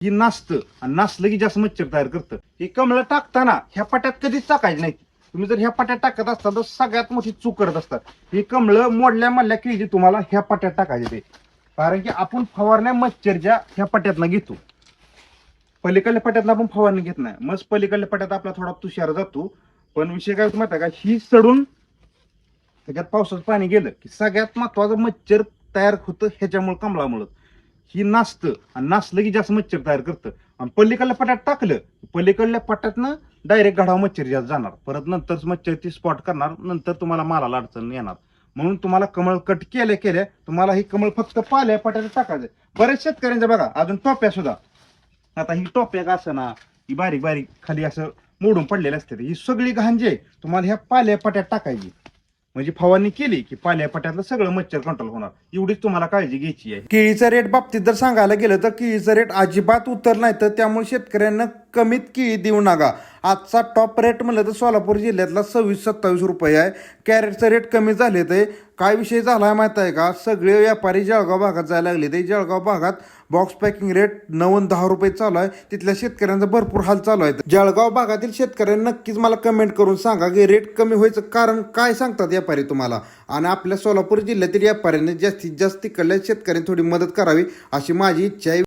ही नाचतं आणि नाचलं की जास्त मच्छर तयार करतं. ही कमळं टाकताना ह्या पाट्यात कधीच टाकायची नाही. तुम्ही जर ह्या पाट्यात टाकत असता तर सगळ्यात मोठी चूक करत असतात. ही कमळं मोडल्या मडल्या की तुम्हाला ह्या पाट्यात टाकायचे ते, कारण की आपण फवारण्या मच्छरच्या ह्या पाट्यातनं घेतो. पलीकडल्या पाट्यातनं आपण फवारणी घेत नाही. मग पलीकडल्या पाट्यात आपला थोडा तुषार जातो. पण विषय काय होतो माहिती आहे का, ही सडून त्याच्यात पावसाचं पाणी गेलं की सगळ्यात महत्वाचं मच्छर तयार होतं ह्याच्यामुळे, कमळामुळं. ही नाचतं आणि नाचलं की जास्त मच्छर तयार करतं. आणि पलीकडल्या पट्यात टाकलं, पलीकडल्या पट्यातनं डायरेक्ट गाढवा मच्छर जास्त जाणार. परत नंतर मच्छर ती स्पॉट करणार, नंतर तुम्हाला मालाला अडचण येणार. म्हणून तुम्हाला कमळ कट केल्या तुम्हाला ही कमळ फक्त पाल्या पट्यात टाकायचं. बरेच शेतकऱ्यांच्या बघा अजून टोप्या सुद्धा, आता ही टोप्या का असं ना, ही बारीक बारीक खाली असं मोडून पडलेले असते. ही सगळी घाण जे तुम्हाला ह्या पाल्या पट्यात टाकायची. म्हणजे फवारणी केली की पाल्या पट्यातलं सगळं मच्छर कंट्रोल होणार. एवढीच तुम्हाला काळजी घ्यायची आहे. केळीचा रेट बाबतीत जर सांगायला गेलं तर केळीचा रेट अजिबात उतर नाही, तर त्यामुळे शेतकऱ्यांना कमीत केळी देऊ नका. आजचा टॉप रेट म्हणलं तर सोलापूर जिल्ह्यातला 26-27 रुपये आहे. कॅरेटचा रेट कमी झाले ते काय विषय झाला आहे माहिती आहे का, सगळे व्यापारी जळगाव भागात जायला लागले. ते जळगाव भागात बॉक्स पॅकिंग रेट 9-10 रुपये चालू आहे. तिथल्या शेतकऱ्यांचा भरपूर हाल चालू आहे. जळगाव भागातील शेतकऱ्यांना नक्कीच मला कमेंट करून सांगा की रेट कमी व्हायचं कारण काय सांगतात व्यापारी तुम्हाला. आणि आपल्या सोलापूर जिल्ह्यातील व्यापाऱ्यांनी जास्तीत जास्त तिकडल्या शेतकऱ्यांनी थोडी मदत करावी अशी माझी इच्छा आहे.